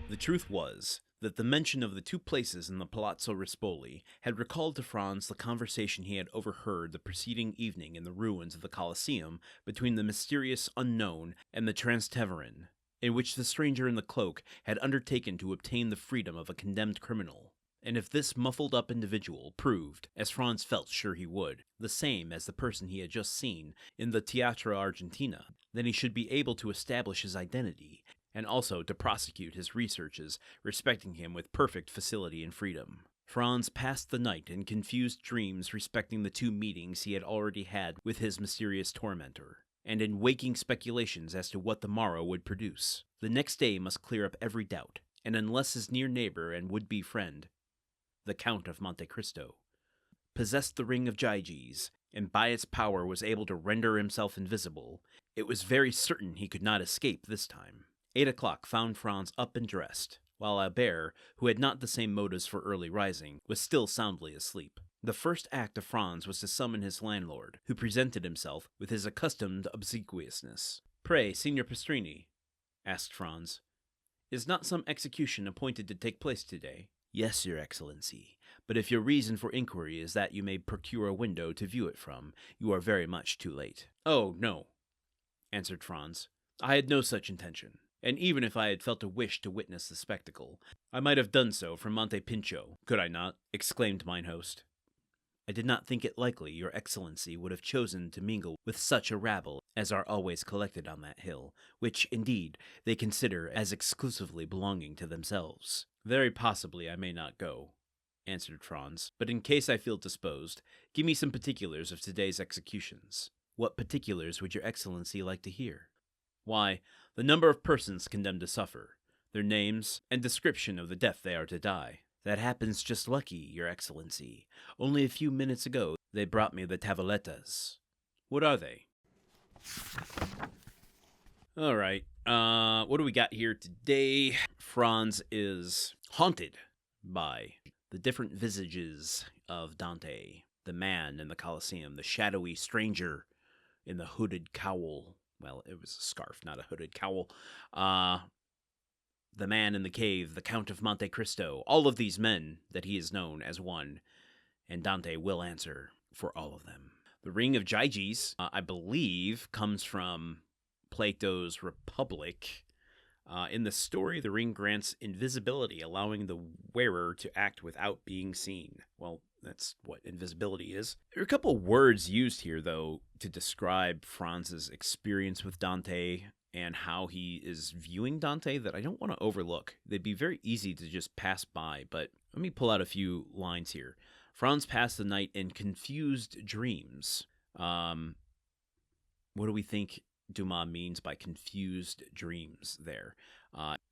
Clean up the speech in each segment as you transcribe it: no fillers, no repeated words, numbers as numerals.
The truth was that the mention of the two places in the Palazzo Rospoli had recalled to Franz the conversation he had overheard the preceding evening in the ruins of the Colosseum between the mysterious unknown and the Transteverin, in which the stranger in the cloak had undertaken to obtain the freedom of a condemned criminal. And if this muffled-up individual proved, as Franz felt sure he would, the same as the person he had just seen in the Teatro Argentina, then he should be able to establish his identity, and also to prosecute his researches respecting him with perfect facility and freedom. Franz passed the night in confused dreams respecting the two meetings he had already had with his mysterious tormentor, and in waking speculations as to what the morrow would produce. The next day must clear up every doubt, and unless his near neighbor and would-be friend, the Count of Monte Cristo, possessed the ring of Gyges, and by its power was able to render himself invisible, it was very certain he could not escape this time. 8 o'clock found Franz up and dressed, while Albert, who had not the same motives for early rising, was still soundly asleep. The first act of Franz was to summon his landlord, who presented himself with his accustomed obsequiousness. "Pray, Signor Pastrini," asked Franz, "is not some execution appointed to take place today?" "Yes, Your Excellency, but if your reason for inquiry is that you may procure a window to view it from, you are very much too late." "Oh, no," answered Franz. "I had no such intention, and even if I had felt a wish to witness the spectacle, I might have done so from Monte Pincho, could I not?" exclaimed mine host. "I did not think it likely Your Excellency would have chosen to mingle with such a rabble as are always collected on that hill, which, indeed, they consider as exclusively belonging to themselves." "Very possibly I may not go," answered Franz, "but in case I feel disposed, give me some particulars of today's executions." "What particulars would Your Excellency like to hear?" "Why, the number of persons condemned to suffer, their names, and description of the death they are to die." "That happens just lucky, Your Excellency. Only a few minutes ago they brought me the tavolettas." "What are they?" All right. What do we got here today? Franz is haunted by the different visages of Dante, the man in the Colosseum, the shadowy stranger in the hooded cowl. Well, it was a scarf, not a hooded cowl. The man in the cave, the Count of Monte Cristo, all of these men that he is known as one, and Dante will answer for all of them. The ring of Gyges, I believe, comes from Plato's Republic. In the story, the ring grants invisibility, allowing the wearer to act without being seen. Well, that's what invisibility is. There are a couple words used here, though, to describe Franz's experience with Dante and how he is viewing Dante that I don't want to overlook. They'd be very easy to just pass by, but let me pull out a few lines here. Franz passed the night in confused dreams. What do we think Dumas means by confused dreams there?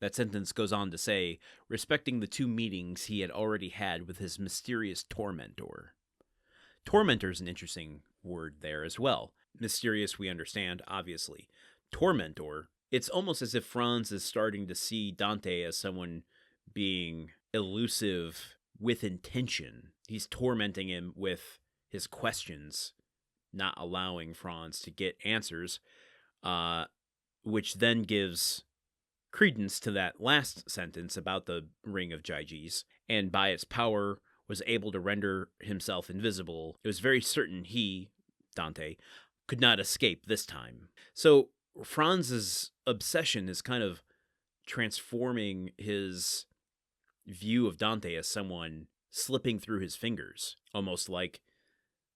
That sentence goes on to say, respecting the two meetings he had already had with his mysterious tormentor. Tormentor is an interesting word there as well. Mysterious, we understand, obviously. Tormentor, it's almost as if Franz is starting to see Dante as someone being elusive with intention. He's tormenting him with his questions, not allowing Franz to get answers, which then gives credence to that last sentence about the ring of Gyges, and by its power was able to render himself invisible. It was very certain he, Dante, could not escape this time. So Franz's obsession is kind of transforming his view of Dante as someone slipping through his fingers, almost like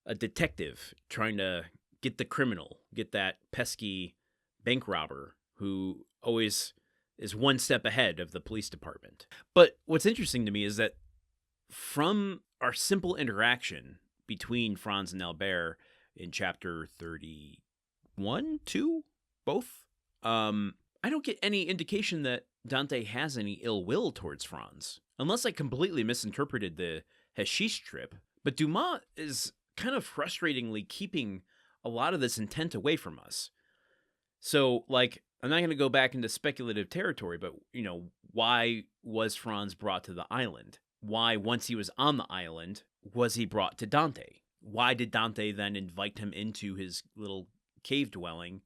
a detective trying to get the criminal, get that pesky bank robber who always is one step ahead of the police department. But what's interesting to me is that from our simple interaction between Franz and Albert in chapter 31, 2, both, I don't get any indication that Dante has any ill will towards Franz, unless I completely misinterpreted the hashish trip. But Dumas is kind of frustratingly keeping a lot of this intent away from us. So, like, I'm not going to go back into speculative territory, but, why was Franz brought to the island? Why, once he was on the island, was he brought to Dante? Why did Dante then invite him into his little cave dwelling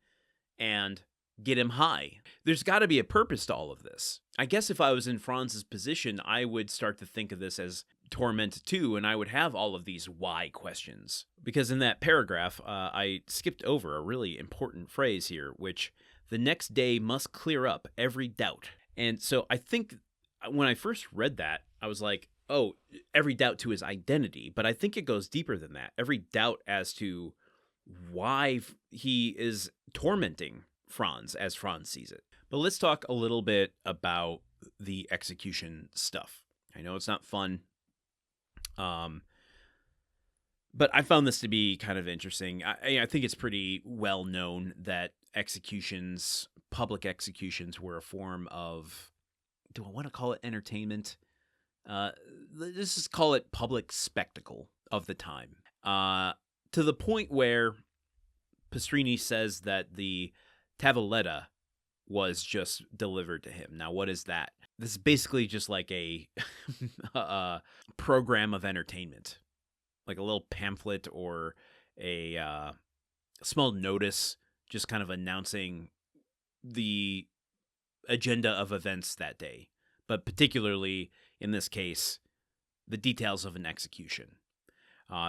and get him high. There's got to be a purpose to all of this. I guess if I was in Franz's position, I would start to think of this as torment too, and I would have all of these why questions. Because in that paragraph, I skipped over a really important phrase here, which the next day must clear up every doubt. And so I think when I first read that, I was like, oh, every doubt to his identity. But I think it goes deeper than that. Every doubt as to why he is tormenting Franz as Franz sees it. But let's talk a little bit about the execution stuff. I know it's not fun. But I found this to be kind of interesting. I think it's pretty well known that executions, public executions, were a form of, do I want to call it entertainment? Let's just call it public spectacle of the time. To the point where Pastrini says that the tavoletta was just delivered to him. Now, what is that? This is basically just like a program of entertainment, like a little pamphlet or a small notice, just kind of announcing the agenda of events that day, but particularly in this case, the details of an execution.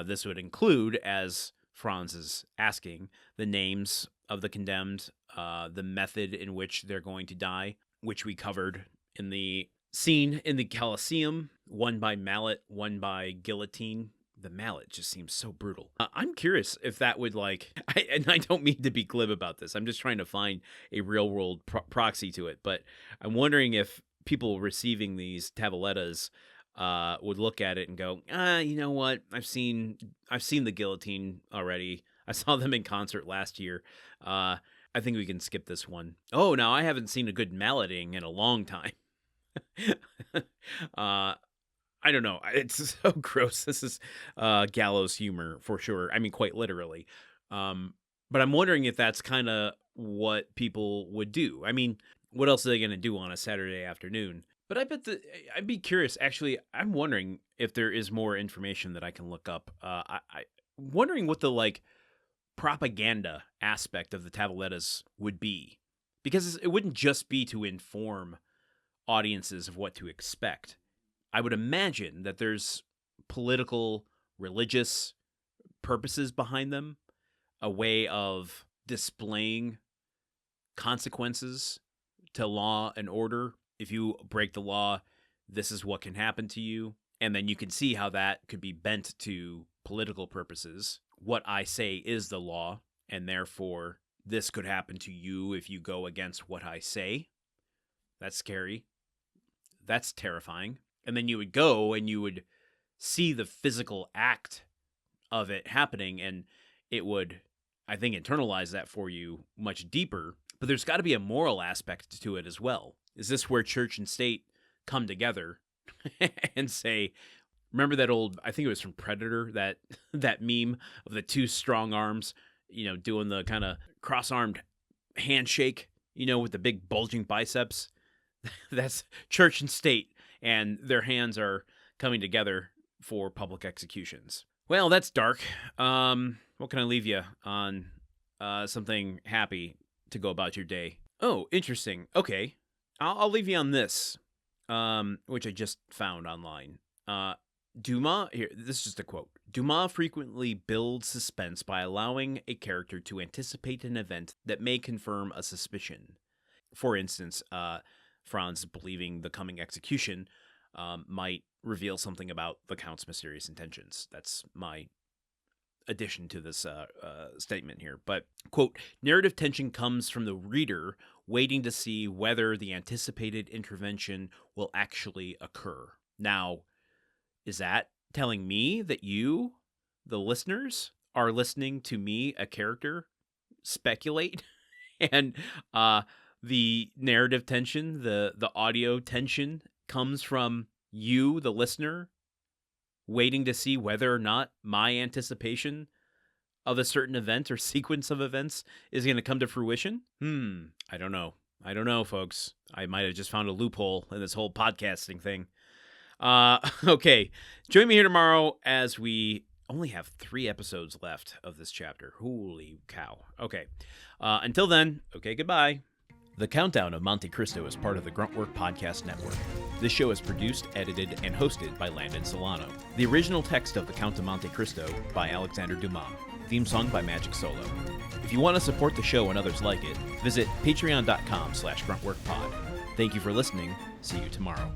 This would include, as Franz is asking, the names of the condemned, the method in which they're going to die, which we covered in the scene in the Colosseum, one by mallet, one by guillotine. The mallet just seems so brutal. I'm curious if that would and I don't mean to be glib about this. I'm just trying to find a real world proxy to it. But I'm wondering if people receiving these tavolettas would look at it and go, you know what? I've seen the guillotine already. I saw them in concert last year. I think we can skip this one. Oh, now I haven't seen a good malleting in a long time. I don't know. It's so gross. This is gallows humor for sure. I mean, quite literally. But I'm wondering if that's kind of what people would do. I mean, what else are they going to do on a Saturday afternoon? But I bet I'd be curious. Actually, I'm wondering if there is more information that I can look up. I'm wondering what the propaganda aspect of the tavolettas would be, because it wouldn't just be to inform audiences of what to expect. I would imagine that there's political, religious purposes behind them, a way of displaying consequences to law and order. If you break the law, this is what can happen to you. And then you can see how that could be bent to political purposes. What I say is the law, and therefore this could happen to you if you go against what I say. That's scary. That's terrifying. And then you would go and you would see the physical act of it happening, and it would, I think, internalize that for you much deeper. But there's got to be a moral aspect to it as well. Is this where church and state come together and say, remember that old, I think it was from Predator, that meme of the two strong arms, doing the kind of cross-armed handshake, with the big bulging biceps? That's church and state, and their hands are coming together for public executions. Well, that's dark. What can I leave you on something happy to go about your day? Oh, interesting. Okay. I'll leave you on this, which I just found online. Dumas, here, this is just a quote. Dumas frequently builds suspense by allowing a character to anticipate an event that may confirm a suspicion. For instance, Franz believing the coming execution might reveal something about the Count's mysterious intentions. That's my addition to this statement here. But, quote, narrative tension comes from the reader waiting to see whether the anticipated intervention will actually occur. Now, is that telling me that you, the listeners, are listening to me, a character, speculate? And the narrative tension, the audio tension comes from you, the listener, waiting to see whether or not my anticipation of a certain event or sequence of events is going to come to fruition? I don't know. I don't know, folks. I might have just found a loophole in this whole podcasting thing. Okay. Join me here tomorrow as we only have 3 episodes left of this chapter. Holy cow. Okay. Until then, okay, goodbye. The Countdown of Monte Cristo is part of the Gruntwork Podcast Network. This show is produced, edited, and hosted by Landon Solano. The original text of The Count of Monte Cristo by Alexander Dumas. Theme song by Magic Solo. If you want to support the show and others like it, visit patreon.com/gruntworkpod. Thank you for listening. See you tomorrow.